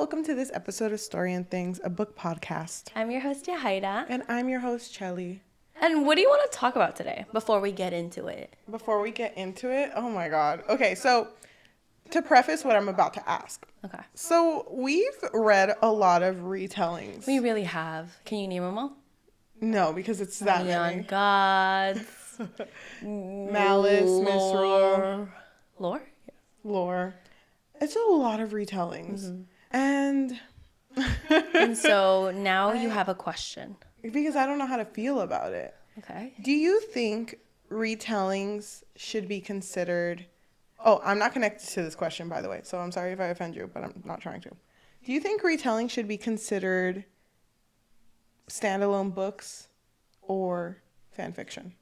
welcome to this episode of Story and Things, a book podcast. I'm your host, Yajaira. And I'm your host, Cheli. And what do you want to talk about today before we get into it? Before we get into it, oh my God. Okay, so to preface what I'm about to ask. Okay. So we've read a lot of retellings. We really have. Can you name them all? No, because it's that many. Gods. Malice, Misrule. Lore? Lore. It's a lot of retellings. Mm-hmm. And so now you have a question. Because I don't know how to feel about it. Okay. Do you think retellings should be considered... Oh, I'm not connected to this question, by the way, so I'm sorry if I offend you, but I'm not trying to. Do you think retelling should be considered standalone books or fan fiction?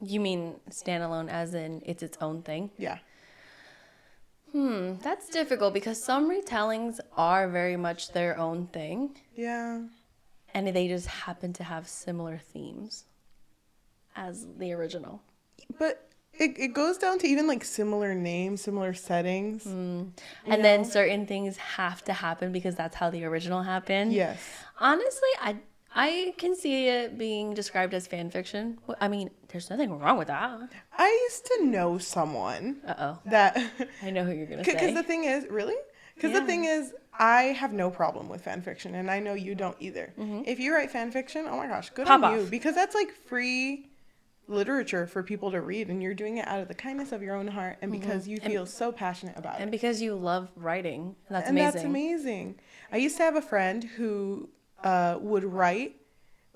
You mean standalone as in it's its own thing? Yeah. That's difficult because some retellings are very much their own thing. Yeah. And they just happen to have similar themes as the original. But it goes down to even like similar names, similar settings. And then certain things have to happen because that's how the original happened. Yes. Honestly, I can see it being described as fan fiction. I mean, there's nothing wrong with that. I used to know someone Uh-oh. that... I know who you're going to say. Because the thing is... Really? Because the thing is, I have no problem with fan fiction, and I know you don't either. Mm-hmm. If you write fan fiction, oh my gosh, good Pop on you. off. Because that's like free literature for people to read, and you're doing it out of the kindness of your own heart, and because you feel so passionate about it. And because you love writing. That's and amazing. That's amazing. I used to have a friend who would write,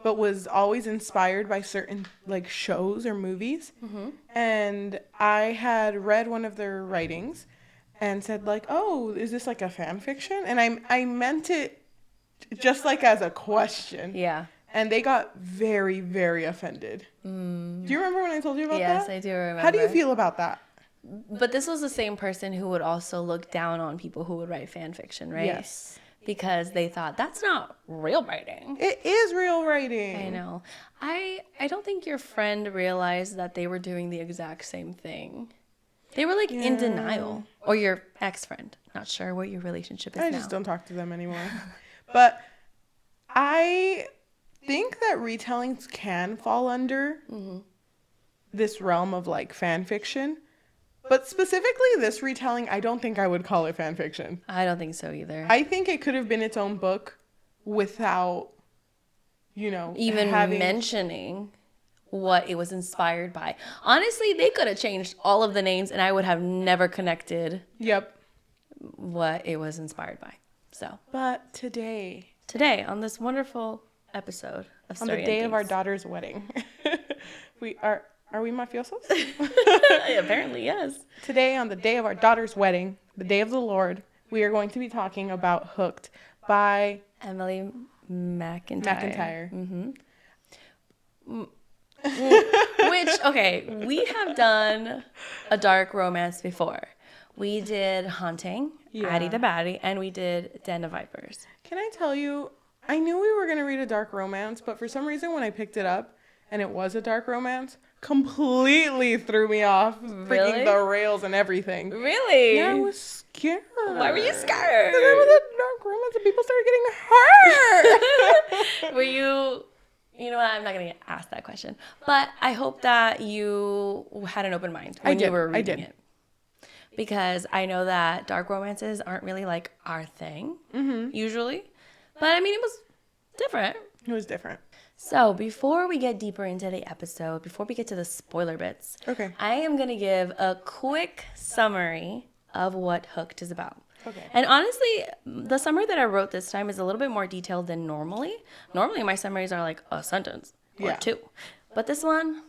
but was always inspired by certain like shows or movies. Mm-hmm. And I had read one of their writings and said like, oh, is this like a fan fiction? And I meant it just like as a question. Yeah. And they got very, very offended. Do you remember when I told you about that? Yes, I do remember. How do you feel about that? But this was the same person who would also look down on people who would write fan fiction, right? Yes. Because they thought, that's not real writing. It is real writing. I know. I don't think your friend realized that they were doing the exact same thing. They were like in denial. Or your ex-friend. Not sure what your relationship is now. I just don't talk to them anymore. But I think that retellings can fall under this realm of like fan fiction. But specifically this retelling, I don't think I would call it fan fiction. I don't think so either. I think it could have been its own book without, even mentioning what it was inspired by. Honestly, they could have changed all of the names and I would have never connected what it was inspired by. So, but today on this wonderful episode of Story on the day and of our Things. daughter's wedding, Are we mafiosos? Apparently, yes. Today, on the day of our daughter's wedding, the day of the Lord, we are going to be talking about Hooked by Emily McIntire. Mm-hmm. Which, okay, we have done a dark romance before. We did Haunting, Addie the Baddie, and we did Den of Vipers. Can I tell you, I knew we were going to read a dark romance, but for some reason when I picked it up, and it was a dark romance, completely threw me off. Really? Freaking the rails and everything. Really? Yeah, I was scared. Why were you scared? Because it was a dark romance and people started getting hurt. Were you know what, I'm not going to ask that question. But I hope that you had an open mind when you were reading it. Because I know that dark romances aren't really like our thing, usually. But I mean, it was different. It was different. So before we get deeper into the episode, before we get to the spoiler bits, okay, I am going to give a quick summary of what Hooked is about. Okay. And honestly, the summary that I wrote this time is a little bit more detailed than normally. Normally, my summaries are like a sentence or two. But this one,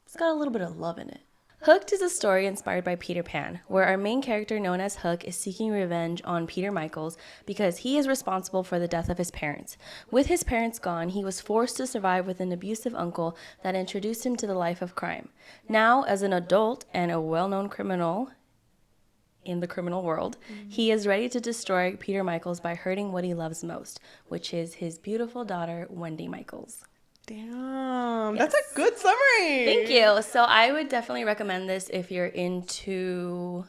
it's got a little bit of love in it. Hooked is a story inspired by Peter Pan, where our main character known as Hook is seeking revenge on Peter Michaels because he is responsible for the death of his parents. With his parents gone, he was forced to survive with an abusive uncle that introduced him to the life of crime. Now, as an adult and a well-known criminal in the criminal world, he is ready to destroy Peter Michaels by hurting what he loves most, which is his beautiful daughter, Wendy Michaels. Damn, that's a good summary. Thank you. So I would definitely recommend this if you're into,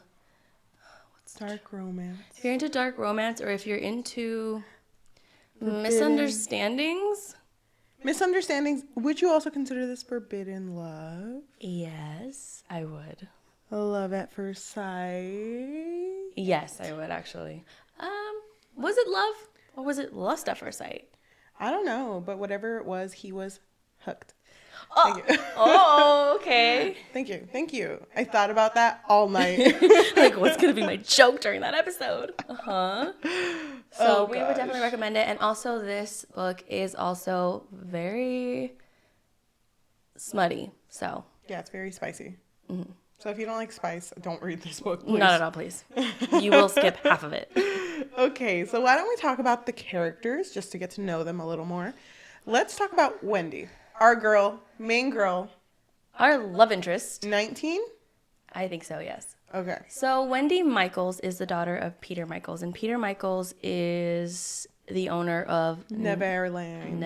what's Dark romance. If you're into dark romance, or if you're into misunderstandings. Misunderstandings. Would you also consider this forbidden love? Yes, I would. Love at first sight? Yes, I would actually. Was it love or was it lust at first sight? I don't know, but whatever it was, he was hooked. Oh, Thank you. oh, okay. Thank you. I thought about that all night. Like, what's gonna be my joke during that episode? So we would definitely recommend it. And also, this book is also very smutty. So yeah, it's very spicy. Mm-hmm. So if you don't like spice, don't read this book, please. Not at all, please. You will skip half of it. Okay, so why don't we talk about the characters just to get to know them a little more? Let's talk about Wendy, our girl, main girl. Our love interest. 19? I think so, yes. Okay. So Wendy Michaels is the daughter of Peter Michaels, and Peter Michaels is the owner of Neverland.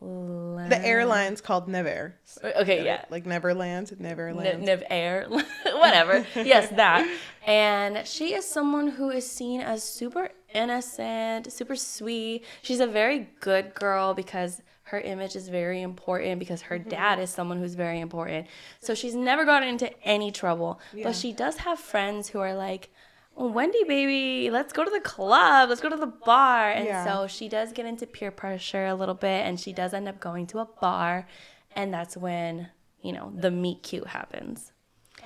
The airline's called Nevair. Okay, yeah. Like Neverland, Neverland. Nevair, whatever. Yes, that. And she is someone who is seen as super innocent, super sweet. She's a very good girl because her image is very important, because her dad is someone who's very important. So she's never gotten into any trouble. Yeah. But she does have friends who are like, Wendy, baby, let's go to the club. Let's go to the bar. And so she does get into peer pressure a little bit, and she does end up going to a bar. And that's when, the meet cute happens.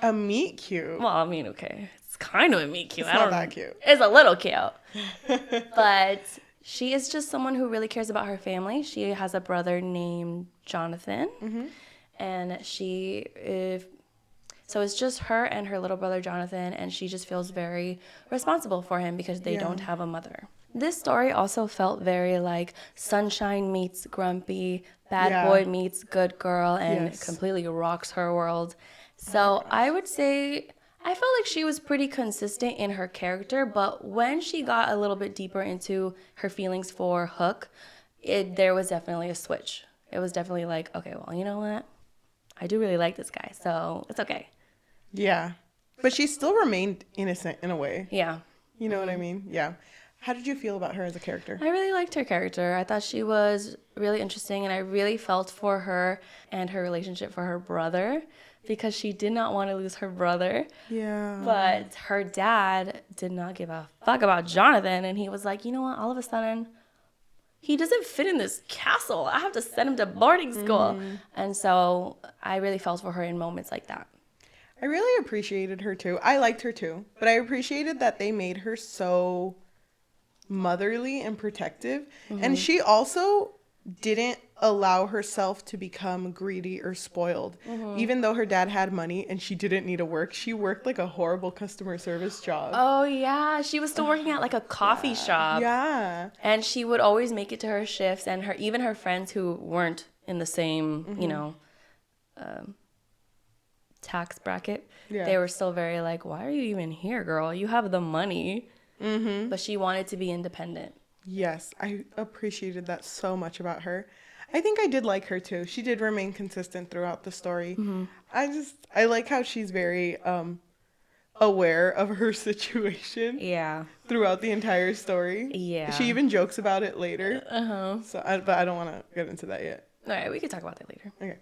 A meet cute? Well, I mean, okay. It's kind of a meet cute. It's not that cute. It's a little cute. But she is just someone who really cares about her family. She has a brother named Jonathan. Mm-hmm. And so it's just her and her little brother, Jonathan, and she just feels very responsible for him because they don't have a mother. This story also felt very like Sunshine meets Grumpy, Bad Boy meets Good Girl, and completely rocks her world. So I would say I felt like she was pretty consistent in her character, but when she got a little bit deeper into her feelings for Hook, there was definitely a switch. It was definitely like, okay, well, you know what? I do really like this guy, so it's okay. Yeah. But she still remained innocent in a way. Yeah. You know what I mean? Yeah. How did you feel about her as a character? I really liked her character. I thought she was really interesting, and I really felt for her and her relationship for her brother because she did not want to lose her brother. Yeah. But her dad did not give a fuck about Jonathan, and he was like, you know what? All of a sudden, he doesn't fit in this castle. I have to send him to boarding school. Mm-hmm. And so I really felt for her in moments like that. I really appreciated her too. I liked her too. But I appreciated that they made her so motherly and protective. Mm-hmm. And she also didn't allow herself to become greedy or spoiled. Mm-hmm. Even though her dad had money and she didn't need to work, she worked like a horrible customer service job. Oh, yeah. She was still working at like a coffee shop. Yeah. And she would always make it to her shifts. And even her friends who weren't in the same, tax bracket, they were still very like, why are you even here, girl? You have the money. Mm-hmm. But she wanted to be independent. Yes, I appreciated that so much about her. I think I did like her too. She did remain consistent throughout the story. Mm-hmm. I like how she's very aware of her situation. Yeah. Throughout the entire story. Yeah. She even jokes about it later. Uh-huh. But I don't want to get into that yet. All right, we can talk about that later. Okay.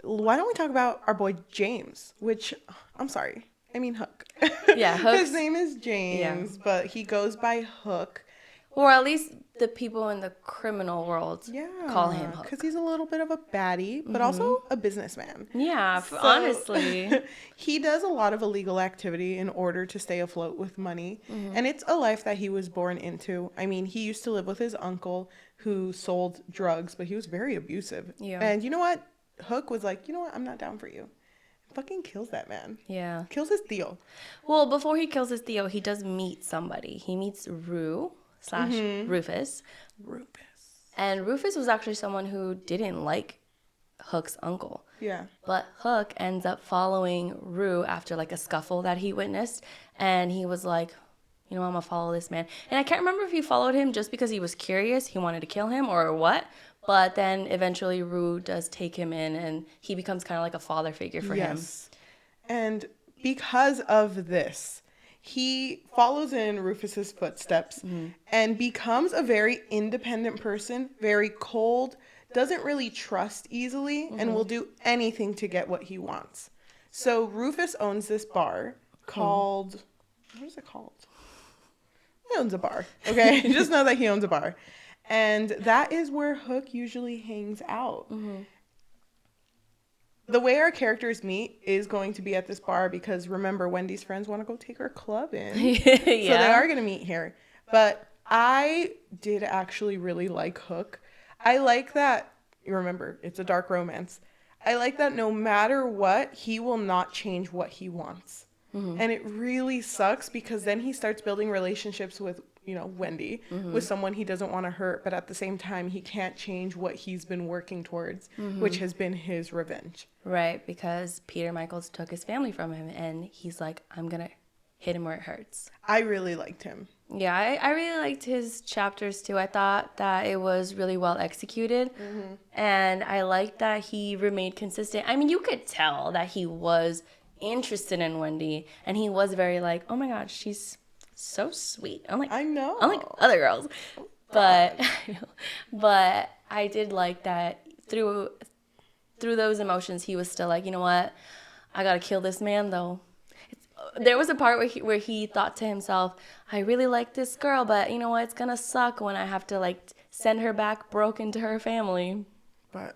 Why don't we talk about our boy James, which, I'm sorry, I mean Hook. Yeah, Hook. His name is James, but he goes by Hook. Or at least the people in the criminal world call him Hook. Because he's a little bit of a baddie, but also a businessman. Yeah, honestly. He does a lot of illegal activity in order to stay afloat with money. Mm-hmm. And it's a life that he was born into. I mean, he used to live with his uncle who sold drugs, but he was very abusive. Yeah. And you know what? Hook was like, you know what? I'm not down for you. Fucking kills that man. Yeah. Kills his Theo. Well, before he kills his Theo, he does meet somebody. He meets Rufus. And Rufus was actually someone who didn't like Hook's uncle. Yeah. But Hook ends up following Rue after like a scuffle that he witnessed. And he was like, I'm going to follow this man. And I can't remember if he followed him just because he was curious, he wanted to kill him or what. But then eventually Rue does take him in and he becomes kind of like a father figure for him. And because of this, he follows in Rufus's footsteps and becomes a very independent person, very cold, doesn't really trust easily, and will do anything to get what he wants. So Rufus owns this bar called, what is it called? He owns a bar, okay? Just know that he owns a bar. And that is where Hook usually hangs out. The way our characters meet is going to be at this bar because, remember, Wendy's friends want to go take her clubbing. So they are going to meet here. But I did actually really like Hook. I like that, remember, it's a dark romance. I like that no matter what, he will not change what he wants. And it really sucks because then he starts building relationships with, Wendy, with someone he doesn't want to hurt, but at the same time, he can't change what he's been working towards, which has been his revenge. Right, because Peter Michaels took his family from him, and he's like, I'm going to hit him where it hurts. I really liked him. Yeah, I really liked his chapters, too. I thought that it was really well executed, and I liked that he remained consistent. I mean, you could tell that he was interested in Wendy, and he was very like, oh my god, she's so sweet. I know. Unlike other girls. But I did like that through those emotions he was still like, you know what, I gotta kill this man though. There was a part where he thought to himself, I really like this girl, but you know what, it's gonna suck when I have to like send her back broken to her family. But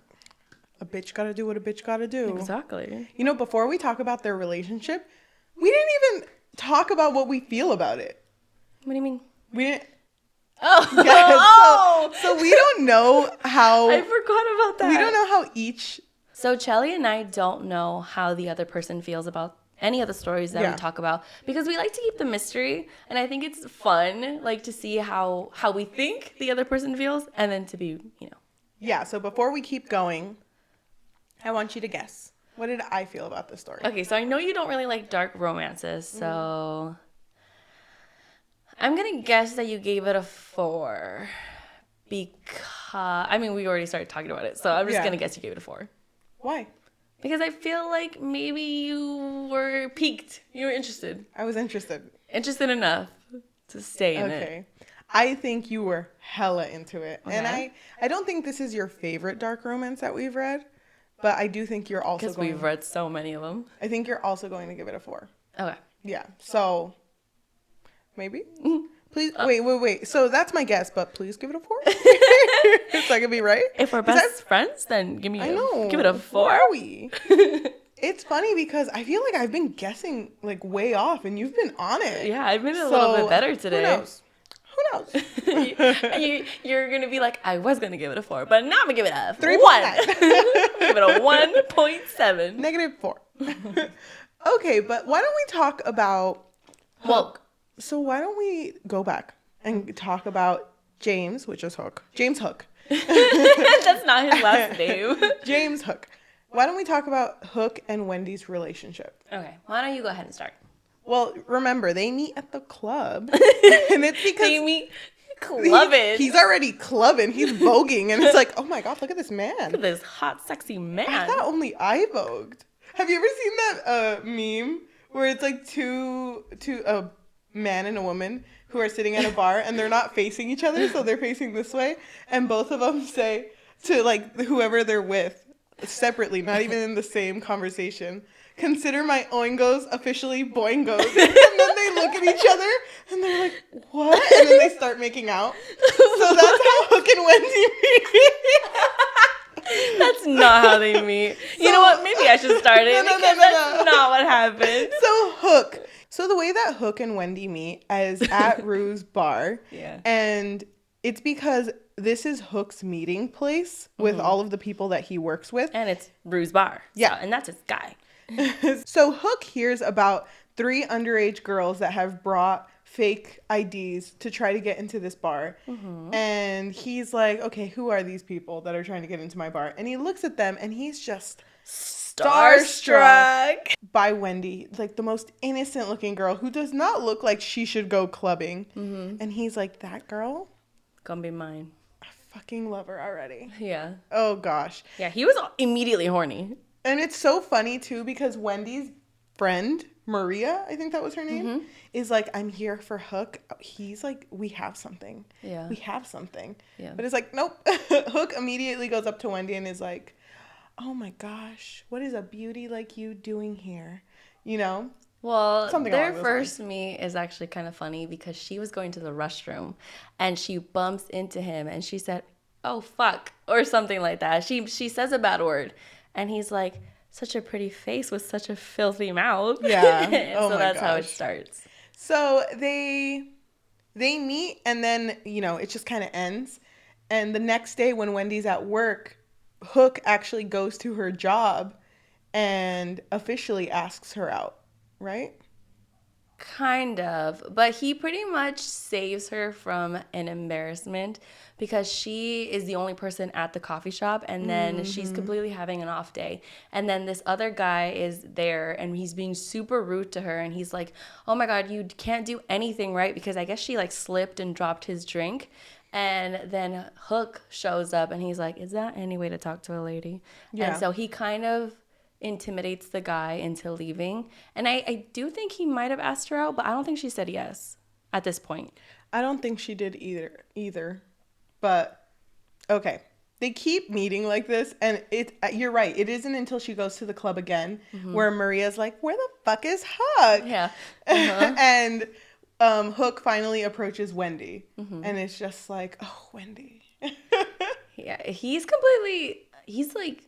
a bitch gotta do what a bitch gotta do. Exactly. Before we talk about their relationship, we didn't even talk about what we feel about it. What do you mean? We didn't. Oh. Yes, so we don't know how. I forgot about that. We don't know how each. So Cheli and I don't know how the other person feels about any of the stories that we talk about because we like to keep the mystery, and I think it's fun, like to see how we think the other person feels, and then to be, Yeah. So before we keep going, I want you to guess. What did I feel about this story? Okay, so I know you don't really like dark romances, so I'm going to guess that you gave it a 4 because, we already started talking about it, so I'm just going to guess you gave it a 4. Why? Because I feel like maybe you were piqued. You were interested. I was interested. Interested enough to stay in it. Okay. I think you were hella into it. Okay. And I don't think this is your favorite dark romance that we've read. But I do think you're also because we've read so many of them. I think you're also going to give it a 4. Okay. Yeah. So maybe. Please wait. So that's my guess, but please give it a 4. So I can be right. If we're best friends, then give it a 4. Where are we? It's funny because I feel like I've been guessing like way off, and you've been on it. Yeah, I've been a little bit better today. Who knows? You're gonna be like, I was gonna give it a 4, but now I'm gonna give it a 3. 1. Give it a 1.7. Negative 4. Okay, but why don't we talk about Hook? So why don't we go back and talk about James, which is Hook. James Hook. That's not his last name. James Hook. Why don't we talk about Hook and Wendy's relationship? Okay, why don't you go ahead and start? Well, remember, they meet at the club. And it's because they meet clubbing. He's already clubbing. He's voguing. And it's like, oh my God, look at this man. Look at this hot, sexy man. I thought only I vogued. Have you ever seen that meme where it's like a man and a woman who are sitting at a bar and they're not facing each other, so they're facing this way, and both of them say to like whoever they're with separately, not even in the same conversation, consider my oingos officially boingos. And then they look at each other and they're like, what? And then they start making out. So that's how Hook and Wendy meet. That's not how they meet. You know what? Maybe I should start it because that's not what happened. So Hook. So the way that Hook and Wendy meet is at Rue's bar. Yeah. And it's because this is Hook's meeting place with all of the people that he works with. And it's Rue's bar. Yeah. And that's his guy. So Hook hears about 3 underage girls that have brought fake IDs to try to get into this bar. And he's like, okay, who are these people that are trying to get into my bar? And he looks at them and he's just starstruck by Wendy, like the most innocent looking girl who does not look like she should go clubbing. And he's like, that girl? Gonna be mine. I fucking love her already. Yeah. Oh gosh. Yeah, he was immediately horny. And it's so funny too because Wendy's friend Maria, I think that was her name, is like, I'm here for Hook. He's like, we have something. Yeah. We have something. Yeah. But it's like, nope. Hook immediately goes up to Wendy and is like, oh my gosh, what is a beauty like you doing here? You know? Well, Something their along those first lines. meet is actually kind of funny because she was going to the restroom and she bumps into him and she said, "Oh fuck," or something like that. She says a bad word, and he's like, "Such a pretty face with such a filthy mouth." Yeah. And Oh so my that's how it gosh. starts. So they meet, and then, you know, it just kind of ends. And the next day when Wendy's at work, Hook actually goes to her job and officially asks her out, right? Kind of, but he pretty much saves her from an embarrassment because she is the only person at the coffee shop, and then she's completely having an off day. And then this other guy is there and he's being super rude to her, and he's like, "Oh my God, you can't do anything right," because I guess she like slipped and dropped his drink. And then Hook shows up and he's like, "Is that any way to talk to a lady?" Yeah. And so he kind of intimidates the guy into leaving. And I do think he might have asked her out, but I don't think she said yes at this point. I don't think she did either. But okay. They keep meeting like this, and you're right. It isn't until she goes to the club again where Maria's like, "Where the fuck is Hook?" Yeah. And Hook finally approaches Wendy, and it's just like, "Oh, Wendy." Yeah. He's like,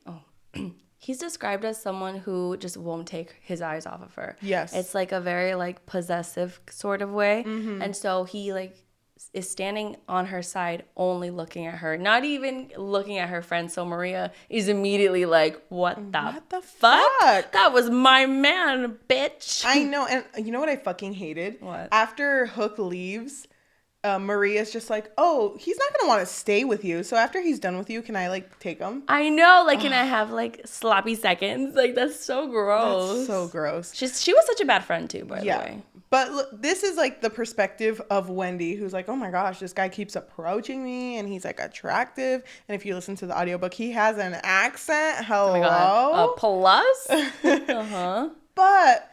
he's described as someone who just won't take his eyes off of her. Yes. It's like a very like possessive sort of way. And so he like is standing on her side, only looking at her, not even looking at her friends. So Maria is immediately like, what the fuck? That was my man, bitch. I know. And you know what I fucking hated? What? After Hook leaves, Maria's just like, "Oh, he's not going to want to stay with you. So after he's done with you, can I like take him?" I know, like, can I have like sloppy seconds? Like, that's so gross. That's so gross. She was such a bad friend too, by the way. But look, this is like the perspective of Wendy, who's like, "Oh my gosh, this guy keeps approaching me and he's like attractive." And if you listen to the audiobook, he has an accent. Hello. Oh my God. Plus? Uh-huh. But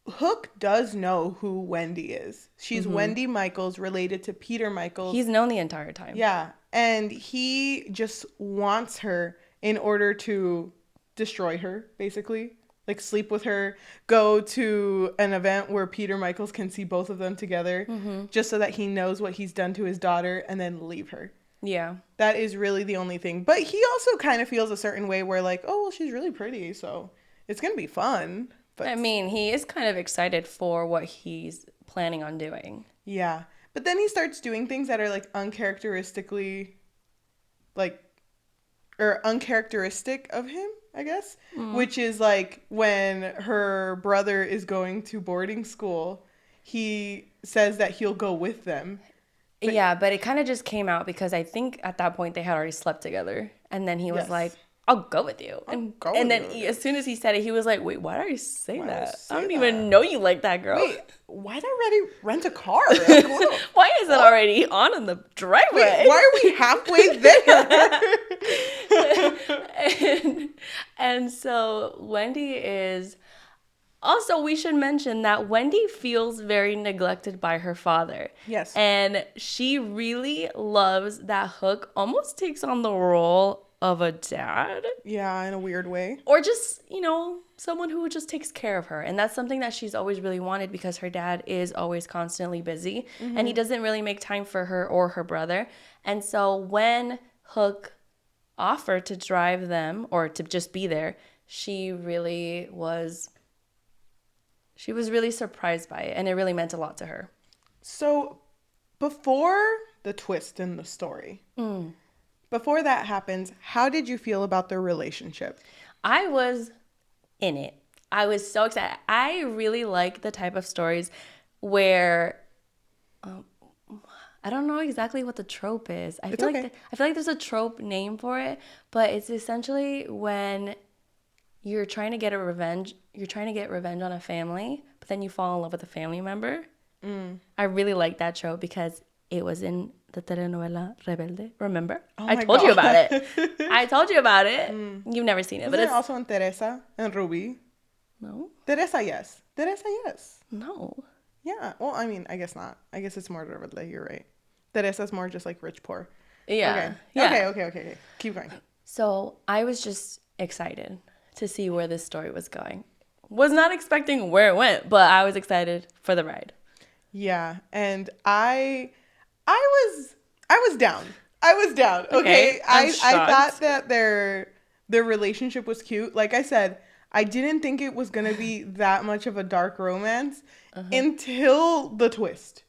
Hook does know who Wendy is. She's Wendy Michaels, related to Peter Michaels. He's known the entire time. Yeah. And he just wants her in order to destroy her, basically. Like, sleep with her, go to an event where Peter Michaels can see both of them together, just so that he knows what he's done to his daughter, and then leave her. Yeah. That is really the only thing. But he also kind of feels a certain way where, like, oh, well, she's really pretty, so it's going to be fun. But I mean, he is kind of excited for what he's planning on doing. yeah. But then he starts doing things that are, like, uncharacteristically, like, or uncharacteristic of him, I guess. Which is, like, when her brother is going to boarding school, he says that he'll go with them. But it kind of just came out because I think at that point they had already slept together. And then he was Yes. like, "I'll go with you." And then as soon as he said it, he was like, "Wait, why did I say that? I don't even know you like that, girl. Wait, why'd I already rent a car? Like, Why is it already on in the driveway? wait, why are we halfway there? And so Wendy is... Also, we should mention that Wendy feels very neglected by her father. Yes. And she really loves that Hook almost takes on the role of a dad. Yeah, in a weird way. Or just, someone who just takes care of her. And that's something that she's always really wanted because her dad is always constantly busy. And he doesn't really make time for her or her brother. And so when Hook offered to drive them or to just be there, she was really surprised by it, and it really meant a lot to her. So, before the twist in the story, before that happens, how did you feel about their relationship? I was in it. I was so excited. I really like the type of stories where I don't know exactly what the trope is. I feel like there's a trope name for it, but it's essentially when you're trying to get revenge on a family, but then you fall in love with a family member. I really like that trope because it was in the telenovela Rebelde. Remember? I told you about it. I told you about it. You've never seen it. But it's also in Teresa and Ruby. No? Teresa, yes. Did I say yes? No. Yeah. Well, I mean, I guess not. I guess it's more de, you're right. Teresa's more just like rich poor. Yeah. Okay. Yeah. Okay. Keep going. So I was just excited to see where this story was going. Was not expecting where it went, but I was excited for the ride. Yeah, and I was down. I was down. Okay, I'm I thought shocked. that their relationship was cute. Like I said, I didn't think it was gonna be that much of a dark romance until the twist,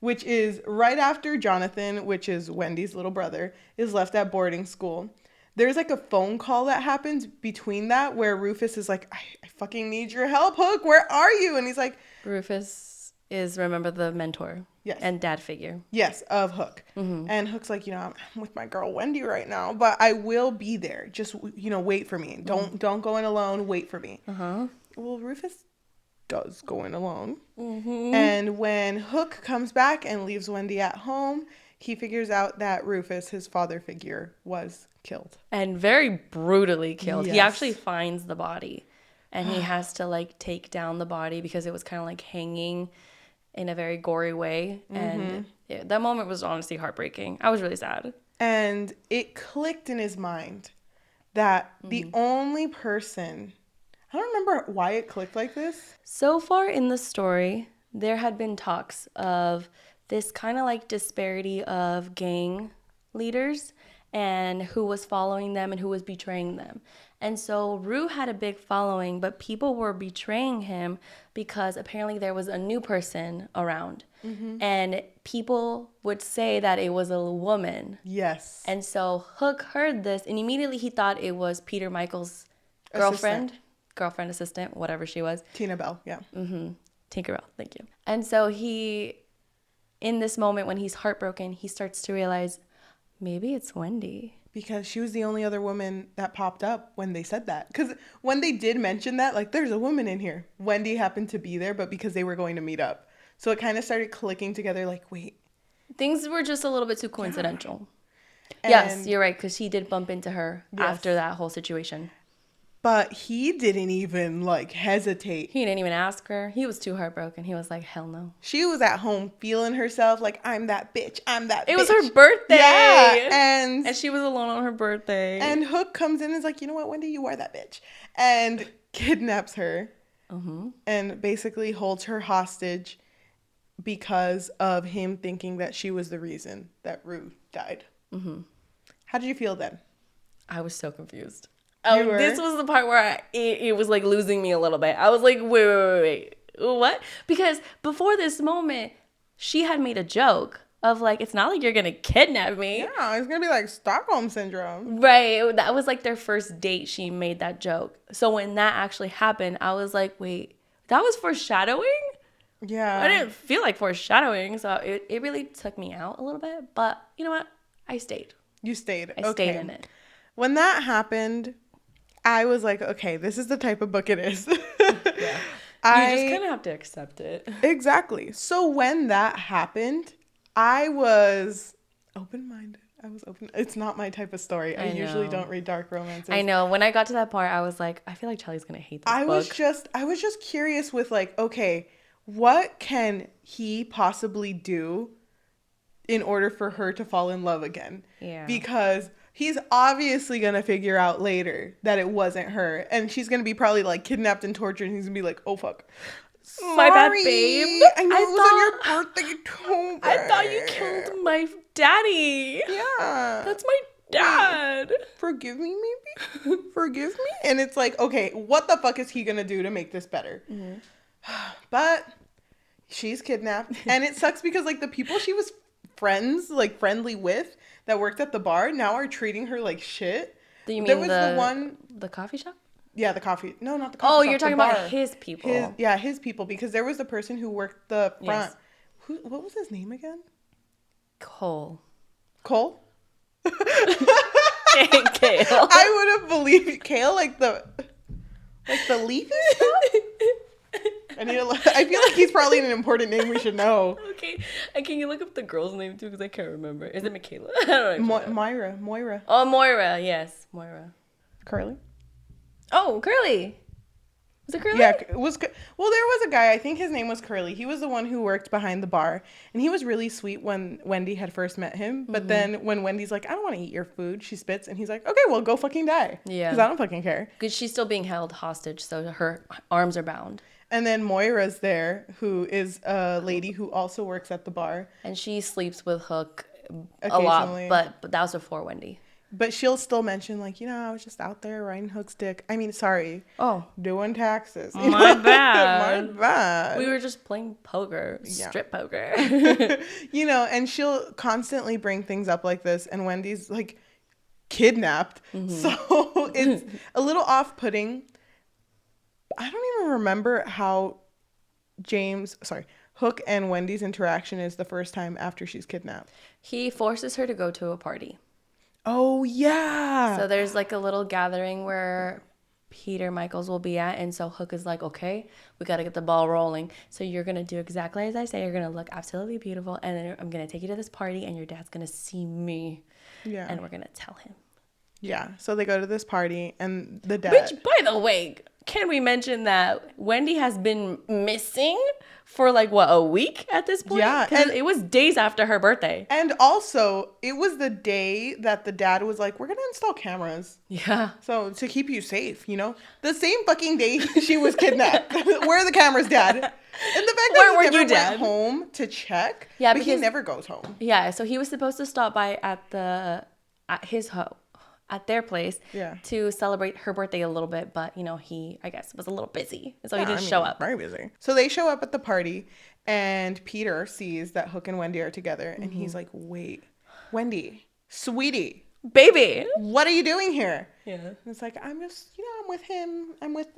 which is right after Jonathan, which is Wendy's little brother, is left at boarding school. There's like a phone call that happens between that where Rufus is like, I fucking need your help, Hook. Where are you? And he's like, Rufus is, remember, the mentor. Yes. And dad figure. Yes, of Hook. And Hook's like, I'm with my girl Wendy right now, but I will be there. Just, wait for me. Don't go in alone. Wait for me. Well, Rufus does go in alone. And when Hook comes back and leaves Wendy at home, he figures out that Rufus, his father figure, was killed. And very brutally killed. Yes. He actually finds the body. And he has to, like, take down the body because it was kind of, like, hanging in a very gory way. And that moment was honestly heartbreaking. I was really sad. And it clicked in his mind that the only person... I don't remember why it clicked like this. So far in the story, there had been talks of this kind of like disparity of gang leaders and who was following them and who was betraying them. And so Rue had a big following, but people were betraying him because apparently there was a new person around. And people would say that it was a woman. Yes. And so Hook heard this and immediately he thought it was Peter Michael's girlfriend, assistant, whatever she was. Tina Bell, yeah. Tinkerbell, thank you. And so he, in this moment when he's heartbroken, he starts to realize maybe it's Wendy. Because she was the only other woman that popped up when they said that. Because when they did mention that, like, there's a woman in here, Wendy happened to be there, but because they were going to meet up. So it kind of started clicking together, like, wait. Things were just a little bit too coincidental. And Yes, you're right, because he did bump into her after that whole situation. But he didn't even, like, hesitate. He didn't even ask her. He was too heartbroken. He was like, hell no. She was at home feeling herself like, I'm that bitch. It was her birthday. Yeah. And she was alone on her birthday. And Hook comes in and is like, you know what, Wendy, you are that bitch. And kidnaps her. And basically holds her hostage because of him thinking that she was the reason that Rue died. How did you feel then? I was so confused. Oh, this was the part where it was like losing me a little bit. I was like, wait, what? Because before this moment, she had made a joke of like, it's not like you're going to kidnap me. Yeah, it's going to be like Stockholm Syndrome. Right. That was like their first date. She made that joke. So when that actually happened, I was like, wait, that was foreshadowing? Yeah. I didn't feel like foreshadowing. So it really took me out a little bit. But you know what? I stayed. You stayed. I stayed in it. When that happened, I was like, okay, this is the type of book it is. Yeah. You just kind of have to accept it. Exactly. So when that happened, I was open-minded. I was open. It's not my type of story. I usually don't read dark romances. I know. When I got to that part, I was like, I feel like Cheli's going to hate this book. I was just curious with like, okay, what can he possibly do in order for her to fall in love again? Yeah. Because he's obviously going to figure out later that it wasn't her. And she's going to be probably like kidnapped and tortured. And he's going to be like, oh, fuck. Sorry. My bad, babe. I know it was on your birthday too. I thought you killed my daddy. Yeah. That's my dad. Wait, forgive me, maybe? Forgive me? And it's like, okay, what the fuck is he going to do to make this better? But she's kidnapped. And it sucks because like the people she was friendly with that worked at the bar now are treating her like shit. Do you mean there was the one... The coffee shop? Yeah, the coffee. No, not the coffee shop. Oh, you're talking about his people. His people. Because there was the person who worked the front. Yes. What was his name again? Cole? Kale. I would have believed Kale, like the leafy stuff. I feel like he's probably an important name we should know. Okay. And can you look up the girl's name too? Because I can't remember. Is it Michaela? I don't know. Moira. Oh, Moira. Yes, Moira. Curly. Oh, Curly. Was it Curly? Yeah, it was. Well, there was a guy. I think his name was Curly. He was the one who worked behind the bar, and he was really sweet when Wendy had first met him. But then when Wendy's like, "I don't want to eat your food," she spits, and he's like, "Okay, well, go fucking die." Yeah. Because I don't fucking care. Because she's still being held hostage, so her arms are bound. And then Moira's there, who is a lady who also works at the bar. And she sleeps with Hook a Occasionally. lot, but that was before Wendy. But she'll still mention, like, I was just out there riding Hook's dick. I mean, sorry. Oh. Doing taxes. My bad. My bad. We were just playing poker, strip poker. And she'll constantly bring things up like this. And Wendy's, like, kidnapped. So it's a little off-putting. I don't even remember how Hook and Wendy's interaction is the first time after she's kidnapped. He forces her to go to a party. Oh, yeah. So there's like a little gathering where Peter Michaels will be at. And so Hook is like, okay, we got to get the ball rolling. So you're going to do exactly as I say. You're going to look absolutely beautiful. And then I'm going to take you to this party and your dad's going to see me. Yeah. And we're going to tell him. Yeah. So they go to this party and the dad. Which, by the way, can we mention that Wendy has been missing for a week at this point? Yeah. And it was days after her birthday. And also, it was the day that the dad was like, we're going to install cameras. Yeah. So to keep you safe, The same fucking day she was kidnapped. Where are the cameras, Dad? And the fact that he never went home to check. Yeah, but he never goes home. Yeah, so he was supposed to stop by at their place to celebrate her birthday a little bit, but he, I guess, was a little busy, so he didn't show up. Very busy. So they show up at the party, and Peter sees that Hook and Wendy are together, and he's like, "Wait, Wendy, sweetie, baby, what are you doing here?" Yeah, and it's like, "I'm just, I'm with him. I'm with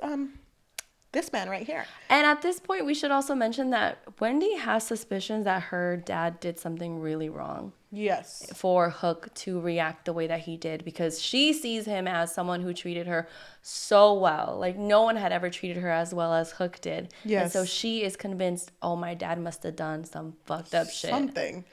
this man right here." And at this point, we should also mention that Wendy has suspicions that her dad did something really wrong. Yes. For Hook to react the way that he did, because she sees him as someone who treated her so well. Like, no one had ever treated her as well as Hook did. Yes. And so she is convinced, oh, my dad must have done some fucked up shit. Something.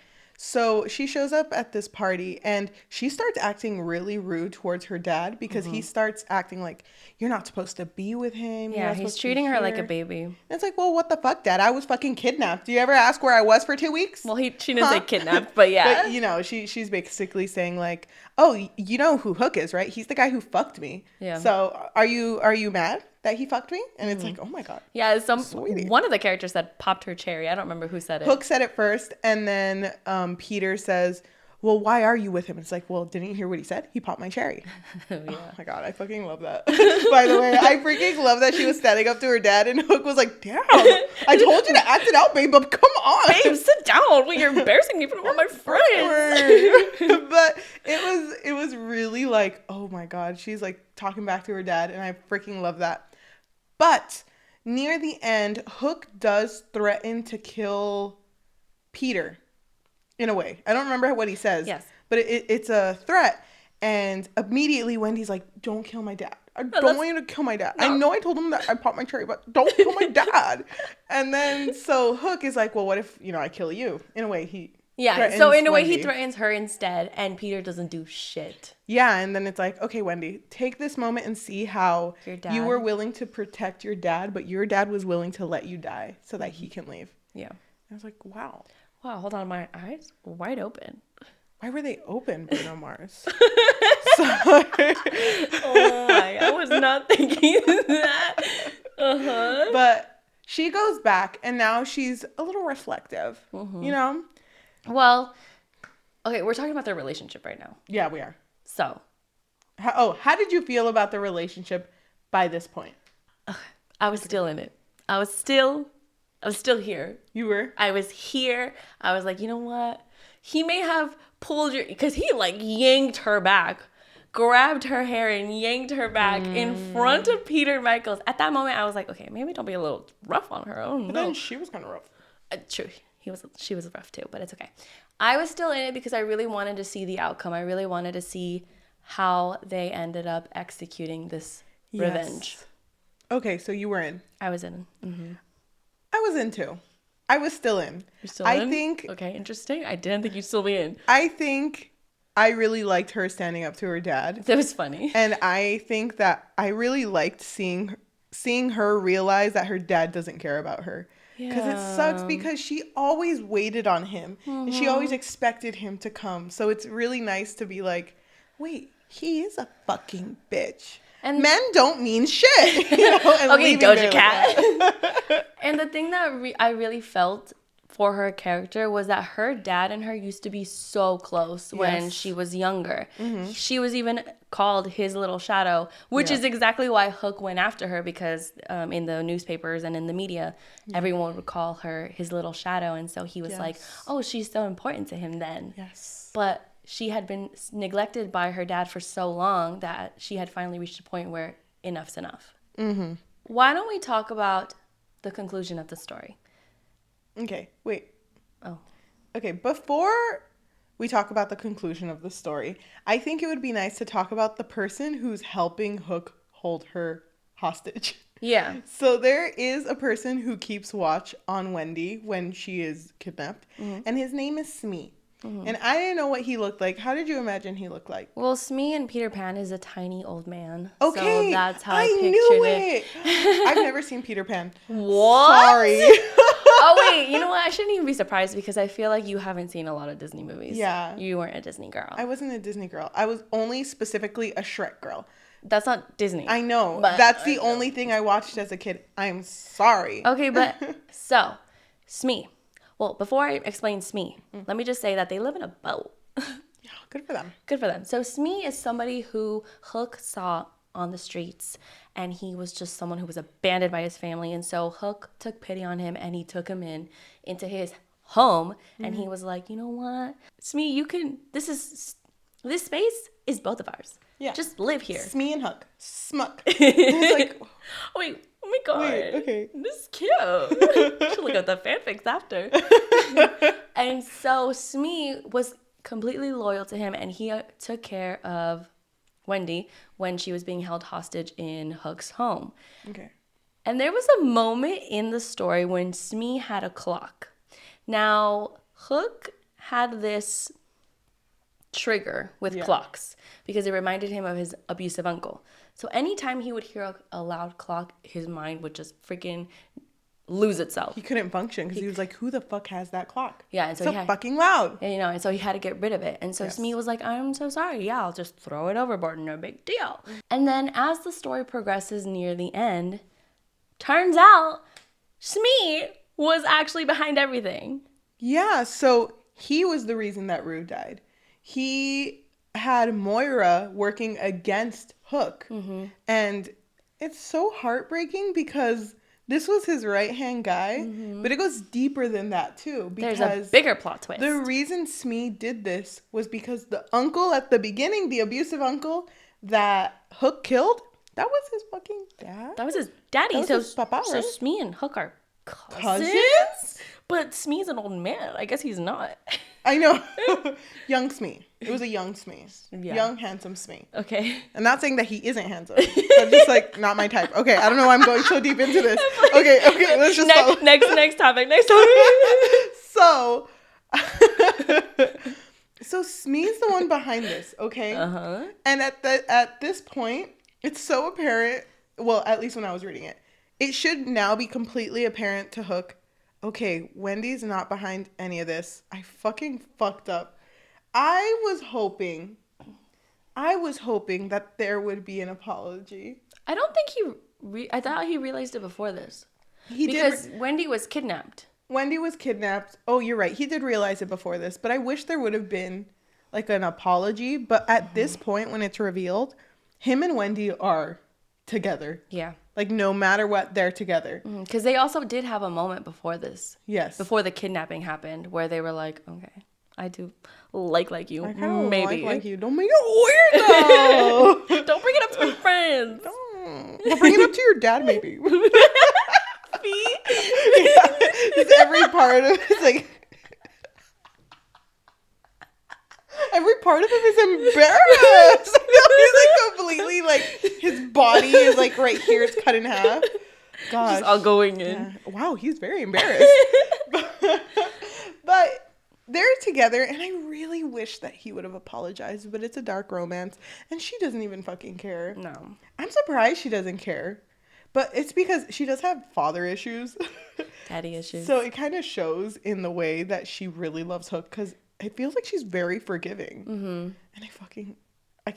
So she shows up at this party and she starts acting really rude towards her dad because he starts acting like, you're not supposed to be with him. Yeah, he's treating her like a baby. And it's like, well, what the fuck, Dad? I was fucking kidnapped. Do you ever ask where I was for 2 weeks? Well, she didn't say kidnapped, but yeah. But, she's basically saying like, oh, you know who Hook is, right? He's the guy who fucked me. Yeah. So are you mad that he fucked me? And it's like, oh my God. Yeah, one of the characters said popped her cherry. I don't remember who said it. Hook said it first, and then Peter says, well, why are you with him? It's like, well, didn't you hear what he said? He popped my cherry. Yeah. Oh my God, I fucking love that. By the way, I freaking love that she was standing up to her dad, and Hook was like, damn, I told you to act it out, babe, but come on. Babe, sit down. Well, you're embarrassing me in front of all my friends. But it was really like, oh my God, she's like talking back to her dad, and I freaking love that. But near the end, Hook does threaten to kill Peter in a way. I don't remember what he says. Yes. But it's a threat. And immediately Wendy's like, don't kill my dad. I don't want you to kill my dad. No. I know I told him that I popped my cherry, but don't kill my dad. And then so Hook is like, well, what if, I kill you? In a way, he so in a way, he threatens her instead, and Peter doesn't do shit. Yeah, and then it's like, okay, Wendy, take this moment and see how you were willing to protect your dad, but your dad was willing to let you die so that he can leave. Yeah. I was like, wow. Wow, hold on, my eyes wide open. Why were they open, Bruno Mars? Oh my, I was not thinking that. Uh-huh. But she goes back, and now she's a little reflective, Well, okay, we're talking about their relationship right now. Yeah, we are. So. How did you feel about the relationship by this point? I was still in it. I was still here. You were? I was here. I was like, you know what? He may have pulled because he yanked her back, grabbed her hair and yanked her back in front of Peter Michaels. At that moment, I was like, okay, maybe don't be a little rough on her. Oh, no. But then she was kind of rough. True. She was rough too, but it's okay. I was still in it because I really wanted to see the outcome. I really wanted to see how they ended up executing this revenge. Okay, so you were in. I was in. Mm-hmm. I was in too. I was still in. You're still in? I think. Okay, interesting. I didn't think you'd still be in. I think I really liked her standing up to her dad. That was funny. And I think that I really liked seeing seeing her realize that her dad doesn't care about her. Because it sucks because she always waited on him. And she always expected him to come. So it's really nice to be like, wait, he is a fucking bitch. And men don't mean shit. You know, and okay, Doja Cat. And the thing that I really felt for her character was that her dad and her used to be so close when she was younger. Mm-hmm. She was even called his little shadow, which is exactly why Hook went after her, because in the newspapers and in the media, everyone would call her his little shadow. And so he was like, oh, she's so important to him then. Yes. But she had been neglected by her dad for so long that she had finally reached a point where enough's enough. Mm-hmm. Why don't we talk about the conclusion of the story? Okay, wait. Oh. Okay, before we talk about the conclusion of the story, I think it would be nice to talk about the person who's helping Hook hold her hostage. Yeah. So there is a person who keeps watch on Wendy when she is kidnapped, and his name is Smee. Mm-hmm. And I didn't know what he looked like. How did you imagine he looked like? Well, Smee in Peter Pan is a tiny old man. Okay. So that's how I knew pictured it. I've never seen Peter Pan. What? Sorry. Oh, wait. You know what? I shouldn't even be surprised because I feel like you haven't seen a lot of Disney movies. Yeah. You weren't a Disney girl. I wasn't a Disney girl. I was only specifically a Shrek girl. That's not Disney. I know. That's the only thing I watched as a kid. I'm sorry. Okay, but so, Smee. Well, before I explain Smee, let me just say that they live in a boat. Yeah, good for them. Good for them. So Smee is somebody who Hook saw on the streets, and he was just someone who was abandoned by his family. And so Hook took pity on him, and he took him into his home, and he was like, you know what, Smee, you can. This space is both of ours. Yeah, just live here. Smee and Hook, Smuck. It's like, wait. Oh my god. Wait, okay. This is cute. Should look at the fanfics after. And so Smee was completely loyal to him, and he took care of Wendy when she was being held hostage in Hook's home. Okay. And there was a moment in the story when Smee had a clock. Now, Hook had this trigger with clocks because it reminded him of his abusive uncle. So anytime he would hear a loud clock, his mind would just freaking lose itself. He couldn't function because he was like, who the fuck has that clock? Yeah, and so it's so fucking loud. And, and so he had to get rid of it. And so Smee was like, I'm so sorry. Yeah, I'll just throw it overboard. No big deal. And then as the story progresses near the end, turns out Smee was actually behind everything. Yeah, so he was the reason that Rue died. He had Moira working against Hook. Mm-hmm. And it's so heartbreaking because this was his right-hand guy, but it goes deeper than that too. Because there's a bigger plot twist. The reason Smee did this was because the uncle at the beginning, the abusive uncle that Hook killed, that was his fucking dad. That was his daddy. That was his papa, so right? Smee and Hook are cousins? But Smee's an old man. I guess he's not. I know. Young Smee. It was a young Smee. Yeah. Young, handsome Smee. Okay. I'm not saying that he isn't handsome. I'm just like, not my type. Okay, I don't know why I'm going so deep into this. Okay, let's just next topic. So Smee's the one behind this, okay? Uh-huh. And at this point, it's so apparent, well, at least when I was reading it, it should now be completely apparent to Hook, okay, Wendy's not behind any of this. I fucking fucked up. I was hoping that there would be an apology. I don't think I thought he realized it before this. Because Wendy was kidnapped. Oh, you're right. He did realize it before this, but I wish there would have been like an apology. But at this point, when it's revealed, him and Wendy are together. Yeah. Like, no matter what, they're together. Because they also did have a moment before this. Yes. Before the kidnapping happened, where they were like, okay, I do like you. I kind of maybe. like you. Don't make it weird, though. Don't bring it up to my friends. Don't. Well, bring it up to your dad, maybe. Me? Yeah. Every part of it's like... Every part of him is embarrassed. He's like completely like, his body is like right here. It's cut in half. Gosh. Just all going in. Yeah. Wow, he's very embarrassed. But they're together, and I really wish that he would have apologized, but it's a dark romance, and she doesn't even fucking care. No. I'm surprised she doesn't care. But it's because she does have father issues. Daddy issues. So it kind of shows in the way that she really loves Hook, because it feels like she's very forgiving. And I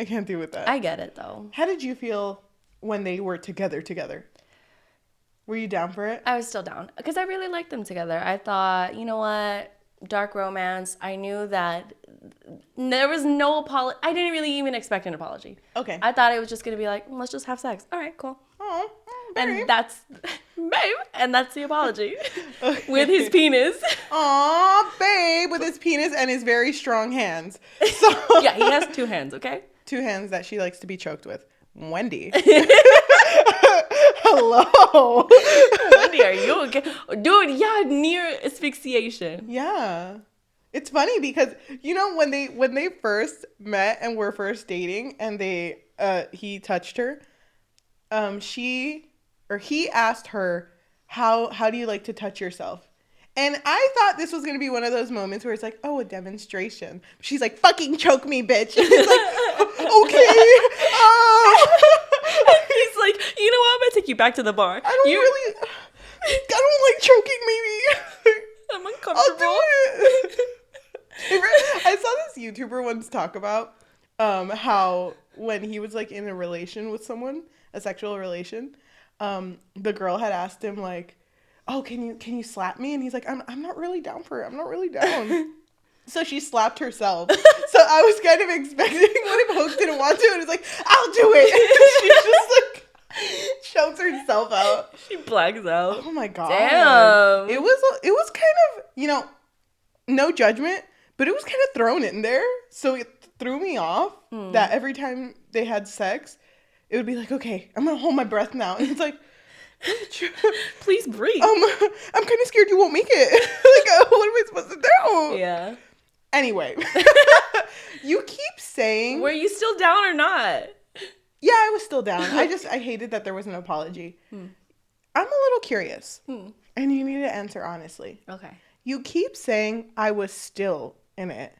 can't deal with that. I get it, though. How did you feel when they were together? Were you down for it? I was still down because I really liked them together. I thought, you know what? Dark romance. I knew that there was no apology. I didn't really even expect an apology. Okay. I thought it was just going to be like, let's just have sex. All right, cool. Oh, and that's, babe, and that's the apology. Okay. With his penis. Aw, babe, with his penis and his very strong hands. So yeah, he has 2 hands, okay? 2 hands that she likes to be choked with. Wendy. Hello. Wendy, are you okay? Dude, yeah, near asphyxiation. Yeah. It's funny because, you know, when they first met and were first dating and he touched her, he asked her, how do you like to touch yourself? And I thought this was going to be one of those moments where it's like, oh, a demonstration. She's like, fucking choke me, bitch. And he's like, okay. He's like, you know what? I'm going to take you back to the bar. I don't like choking, maybe. I'm uncomfortable. I'll do it. I saw this YouTuber once talk about how when he was like in a relation with someone, a sexual relation, the girl had asked him like, oh, can you slap me? And he's like, I'm not really down for it. I'm not really down. So she slapped herself. So I was kind of expecting what if Hope didn't want to, and it's like, I'll do it. She just like chokes herself out. She blacks out. Oh my god. Damn. It was kind of, you know, no judgment, but it was kind of thrown in there. So it threw me off that every time they had sex, it would be like, okay, I'm gonna hold my breath now. And it's like, please breathe. I'm kind of scared you won't make it. Like, what am I supposed to do? Yeah. Anyway, you keep saying. Were you still down or not? Yeah, I was still down. I hated that there was an apology. I'm a little curious, and you need to answer honestly. Okay. You keep saying I was still in it.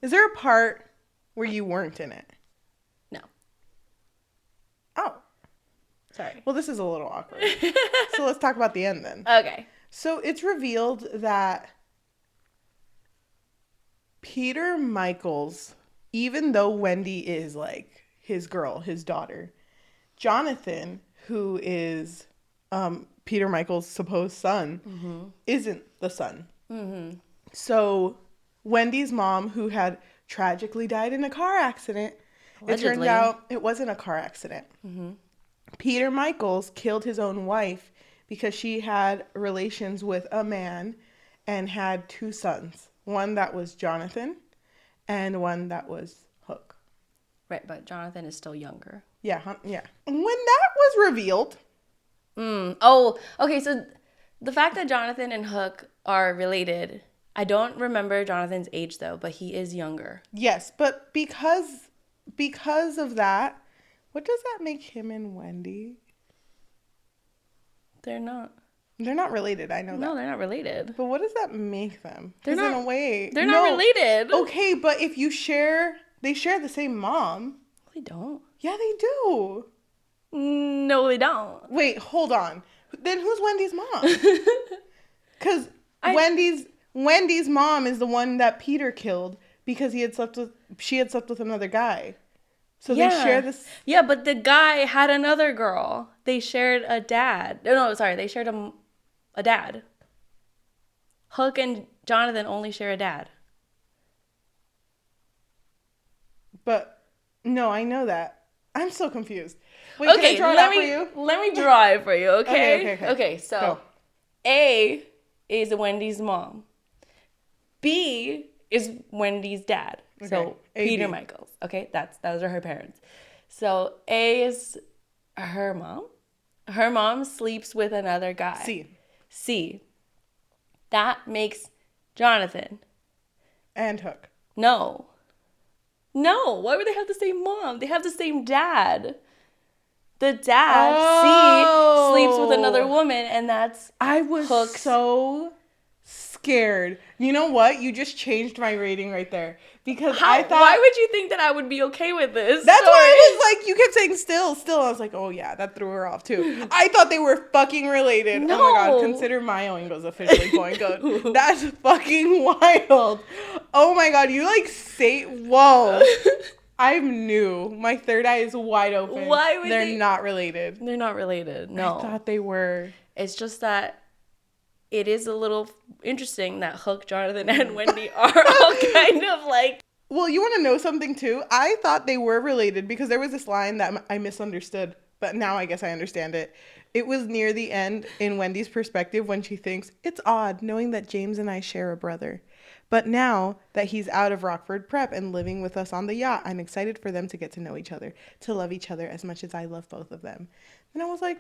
Is there a part where you weren't in it? No. Oh. Sorry. Well, this is a little awkward. So let's talk about the end then. Okay. So it's revealed that Peter Michaels, even though Wendy is like his girl, his daughter, Jonathan, who is Peter Michaels' supposed son, isn't the son. So Wendy's mom, who had tragically died in a car accident, Allegedly. It turned out it wasn't a car accident. Peter Michaels killed his own wife because she had relations with a man and had 2 sons. One that was Jonathan and one that was Hook. Right, but Jonathan is still younger. Yeah, yeah. When that was revealed. Oh, okay, so the fact that Jonathan and Hook are related, I don't remember Jonathan's age though, but he is younger. Yes, but because of that, what does that make him and Wendy? They're not. They're not related, I know that. No, they're not related. But what does that make them? They're not, in a way. They're not related. Okay, but if they share the same mom. They don't. Yeah, they do. No, they don't. Wait, hold on. Then who's Wendy's mom? Because Wendy's mom is the one that Peter killed because she had slept with another guy. So they share this. Yeah, but the guy had another girl. They shared a dad. No, sorry. They shared a dad. Hook and Jonathan only share a dad. But, no, I know that. I'm so confused. Wait, okay, can I draw it out for you? Let me draw it for you, okay? Okay, so go. A is Wendy's mom. B is Wendy's dad. Okay. So Peter Michaels. Okay, those are her parents. So A is her mom. Her mom sleeps with another guy. C. That makes Jonathan. And Hook. No. Why would they have the same mom? They have the same dad. The dad, C, sleeps with another woman, and that's I was Hook's. so scared. You know what? You just changed my rating right there. Because How? I thought... Why would you think that I would be okay with this? That's story? why I was like, you kept saying still. I was like, oh yeah, that threw her off too. I thought they were fucking related. No. Oh my god, consider my oingo's officially boingoed. That's fucking wild. Oh my god, you like say, whoa. I'm new. My third eye is wide open. Why would They're not related. They're not related. No. I thought they were. It's just that it is a little interesting that Hook, Jonathan, and Wendy are all kind of like... Well, you want to know something too? I thought they were related because there was this line that I misunderstood, but now I guess I understand it. It was near the end in Wendy's perspective when she thinks, it's odd knowing that James and I share a brother. But now that he's out of Rockford Prep and living with us on the yacht, I'm excited for them to get to know each other, to love each other as much as I love both of them. And I was like,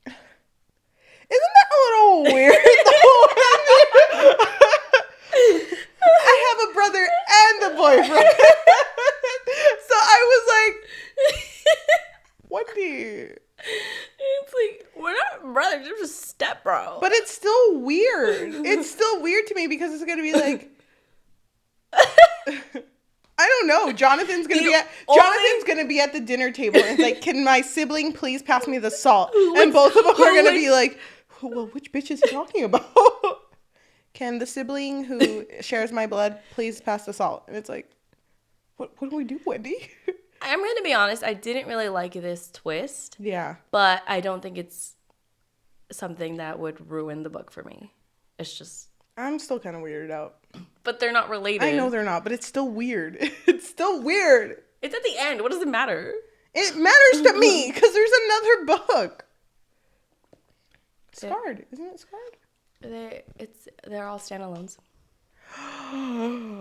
isn't that a little weird? I have a brother and a boyfriend. So I was like, Wendy. It's like, we're not brothers, we're just step bro. But it's still weird. It's still weird to me because it's going to be like, I don't know. Jonathan's gonna be at the dinner table and it's like, can my sibling please pass me the salt? And both of them are gonna be like, well, which bitch is he talking about? Can the sibling who shares my blood please pass the salt? And it's like, what do we do, Wendy? I'm gonna be honest, I didn't really like this twist. Yeah. But I don't think it's something that would ruin the book for me. It's just... I'm still kind of weirded out. But they're not related. I know they're not, but it's still weird. It's still weird. It's at the end. What does it matter? It matters to me because there's another book. Scarred. Isn't it Scarred? They're all standalones.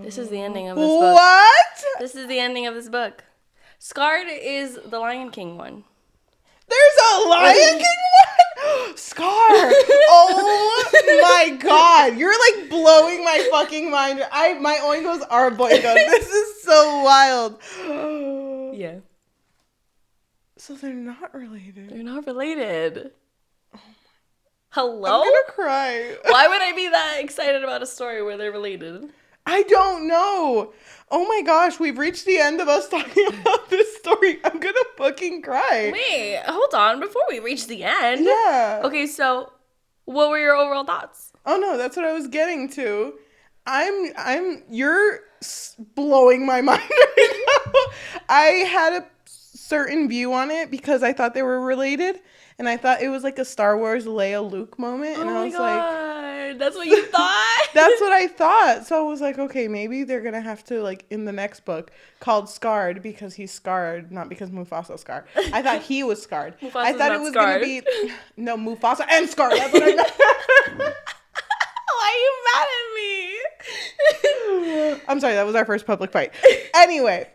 This is the ending of this book. What? This is the ending of this book. Scarred is the Lion King one. There's a Lion King one? Scar. Oh my god. You're like blowing my fucking mind. My oingos are boingos. This is so wild. Yeah. So they're not related. They're not related. Oh my. Hello? I'm gonna cry. Why would I be that excited about a story where they're related? I don't know. Oh my gosh, we've reached the end of us talking about this story. I'm gonna fucking cry. Wait, hold on. Before we reach the end. Yeah. Okay, so what were your overall thoughts? Oh no, that's what I was getting to. You're blowing my mind right now. I had a certain view on it because I thought they were related. And I thought it was like a Star Wars Leia Luke moment. And I was like, that's what you thought? That's what I thought. So I was like, okay, maybe they're going to have to, like, in the next book, called Scarred because he's scarred, not because Mufasa's scarred. I thought he was scarred. I thought it was going to be, no, Mufasa and Scarred. That's what I meant. Why are you mad at me? I'm sorry, that was our first public fight. Anyway.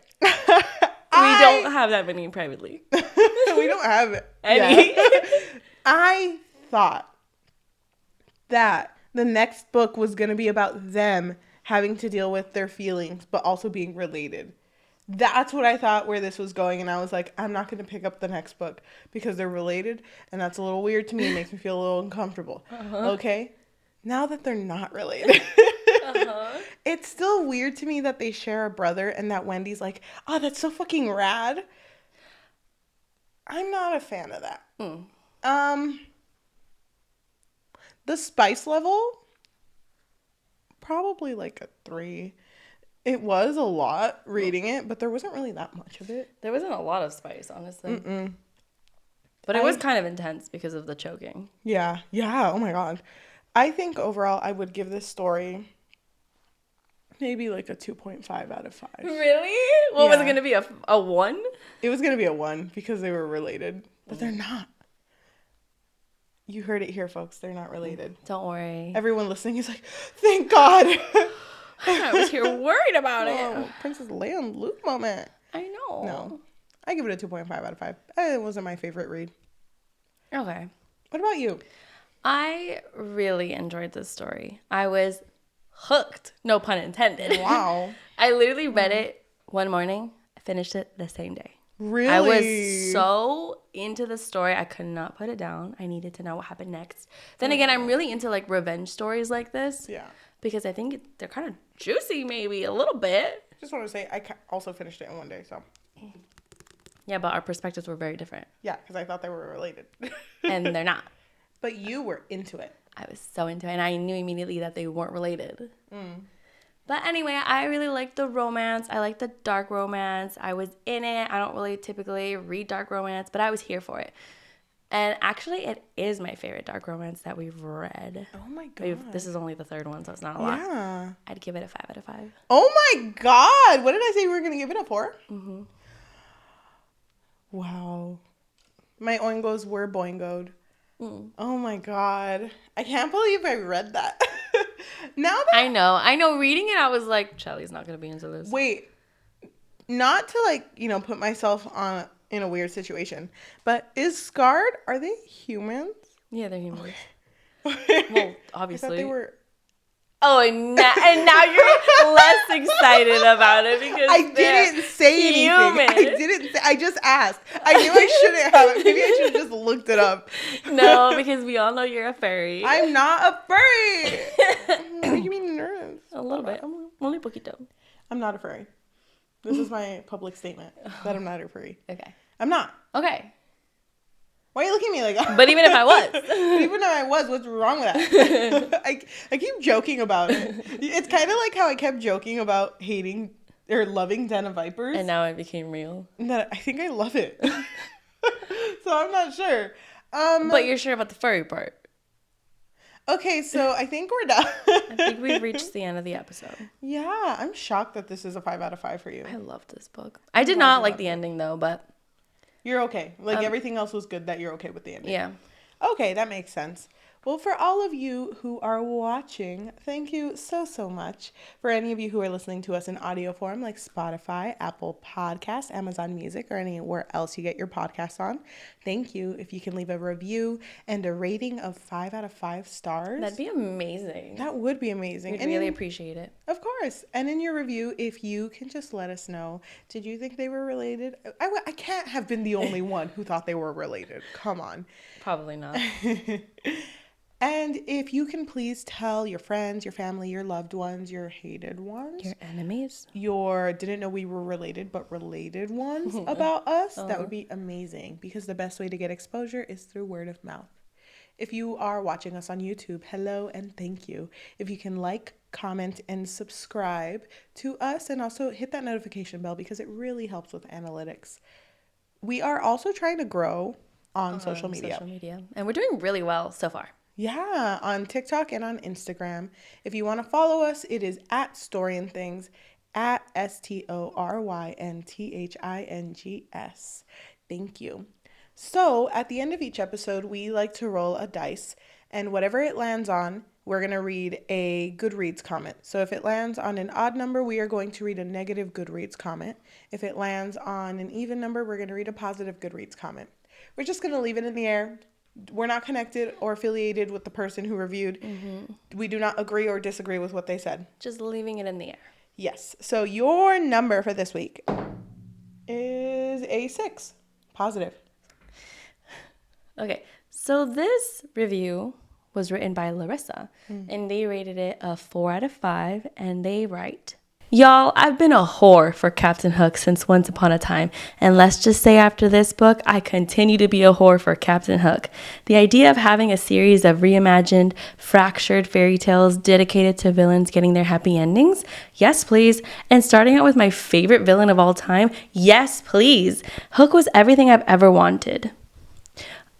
We don't have that many privately. We don't have any. Yeah. I thought that the next book was going to be about them having to deal with their feelings, but also being related. That's what I thought where this was going. And I was like, I'm not going to pick up the next book because they're related. And that's a little weird to me. It makes me feel a little uncomfortable. Uh-huh. Okay. Now that they're not related. Uh-huh. It's still weird to me that they share a brother and that Wendy's like, oh, that's so fucking rad. I'm not a fan of that. The spice level, probably like a 3. It was a lot reading it, but there wasn't really that much of it. There wasn't a lot of spice, honestly. But it was kind of intense because of the choking. Yeah. Oh my god. I think overall I would give this story maybe like a 2.5 out of 5. Really? What was it going to be? A 1? It was going to be a 1 because they were related. But they're not. You heard it here, folks. They're not related. Don't worry. Everyone listening is like, thank God. I was here worried about it. Princess Leia and Luke moment. I know. No. I give it a 2.5 out of 5. It wasn't my favorite read. Okay. What about you? I really enjoyed this story. I was hooked. No pun intended. Wow. I literally read it one morning. I finished it the same day. Really? I was so into the story. I could not put it down. I needed to know what happened next. Then again, I'm really into like revenge stories like this. Yeah. Because I think they're kind of juicy, maybe a little bit. Just want to say, I also finished it in one day, so. Yeah, but our perspectives were very different. Yeah, because I thought they were related. And they're not. But you were into it. I was so into it, and I knew immediately that they weren't related. But anyway, I really liked the romance. I liked the dark romance. I was in it. I don't really typically read dark romance, but I was here for it. And actually, it is my favorite dark romance that we've read. Oh my God. This is only the third one, so it's not a lot. Yeah. I'd give it a 5 out of 5. Oh my God. What did I say we were going to give it a 4? Mm-hmm. Wow. My oingos were boingoed. Oh my God. I can't believe I read that. Now that I know. Reading it, I was like, Cheli's not going to be into this. Wait. Not to like, put myself in a weird situation, but is Scarred, are they humans? Yeah, they're humans. Okay. Well, obviously. I thought they were. Oh, and now you're less excited about it because I didn't say anything. I just asked. I knew I shouldn't have. Maybe I should have just looked it up. No, because we all know you're a furry. I'm not a furry. You're making me nervous. A little bit. Only poquito. I'm not a furry. This is my public statement that I'm not a furry. Okay. I'm not. Okay. Why are you looking at me like that? But even if I was. Even if I was, what's wrong with that? I keep joking about it. It's kind of like how I kept joking about hating or loving Den of Vipers. And now it became real. And that I think I love it. So I'm not sure. But you're sure about the furry part. Okay, so I think we're done. I think we've reached the end of the episode. Yeah, I'm shocked that this is a 5 out of 5 for you. I loved this book. I did not like the ending though, but... You're okay. Like everything else was good that you're okay with the ending. Yeah. Okay, that makes sense. Well, for all of you who are watching, thank you so much. For any of you who are listening to us in audio form, like Spotify, Apple Podcasts, Amazon Music, or anywhere else you get your podcasts on, thank you. If you can leave a review and a rating of 5 out of 5 stars. That'd be amazing. That would be amazing. We'd really appreciate it. Of course. And in your review, if you can just let us know, did you think they were related? I can't have been the only one who thought they were related. Come on. Probably not. And if you can please tell your friends, your family, your loved ones, your hated ones. Your enemies. Your didn't know we were related, but related ones about us. That would be amazing because the best way to get exposure is through word of mouth. If you are watching us on YouTube, hello and thank you. If you can like, comment, and subscribe to us and also hit that notification bell because it really helps with analytics. We are also trying to grow on social media. And we're doing really well so far. Yeah, on TikTok and on Instagram. If you want to follow us, it is at StoryandThings, at StoryandThings. Thank you. So at the end of each episode, we like to roll a dice, and whatever it lands on, we're going to read a Goodreads comment. So if it lands on an odd number, we are going to read a negative Goodreads comment. If it lands on an even number, we're going to read a positive Goodreads comment. We're just going to leave it in the air. We're not connected or affiliated with the person who reviewed. We do not agree or disagree with what they said. Just leaving it in the air. Yes. So your number for this week is a 6. Positive. Okay. So this review was written by Larissa, and they rated it a 4 out of 5, and they write... Y'all, I've been a whore for Captain Hook since Once Upon a Time, and let's just say after this book, I continue to be a whore for Captain Hook. The idea of having a series of reimagined, fractured fairy tales dedicated to villains getting their happy endings? Yes, please. And starting out with my favorite villain of all time? Yes, please. Hook was everything I've ever wanted.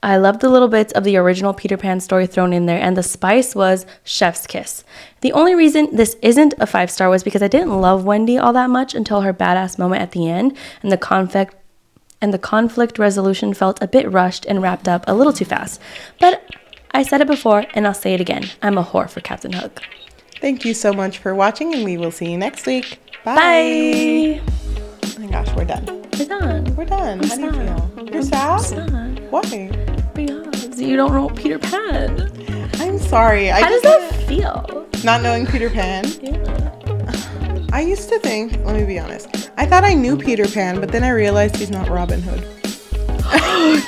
I loved the little bits of the original Peter Pan story thrown in there, and the spice was chef's kiss. The only reason this isn't a 5-star was because I didn't love Wendy all that much until her badass moment at the end, and the conflict resolution felt a bit rushed and wrapped up a little too fast. But I said it before, and I'll say it again. I'm a whore for Captain Hook. Thank you so much for watching, and we will see you next week. Bye. Bye. Oh my gosh, we're done. We're done. We're done. How do you feel? You're sad? Sad. Why? Because you don't know Peter Pan. I'm sorry. How does that feel? Not knowing Peter Pan? Yeah. I used to think, let me be honest, I thought I knew Peter Pan, but then I realized he's not Robin Hood.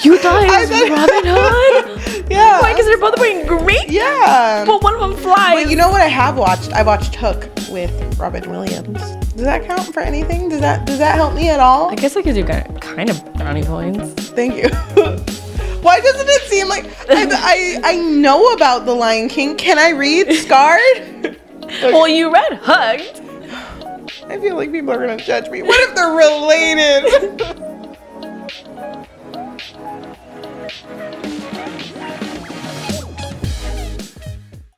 You thought it was Robin Hood? Yeah. Why? Because they're both wearing green? Yeah. But one of them flies. But you know what I have watched? I watched Hook with Robin Williams. Does that count for anything? Does that help me at all? I guess I could do kind of brownie points. Thank you. Why doesn't it seem like I know about The Lion King? Can I read Scarred? Well, you read Hugged. I feel like people are gonna judge me. What if they're related?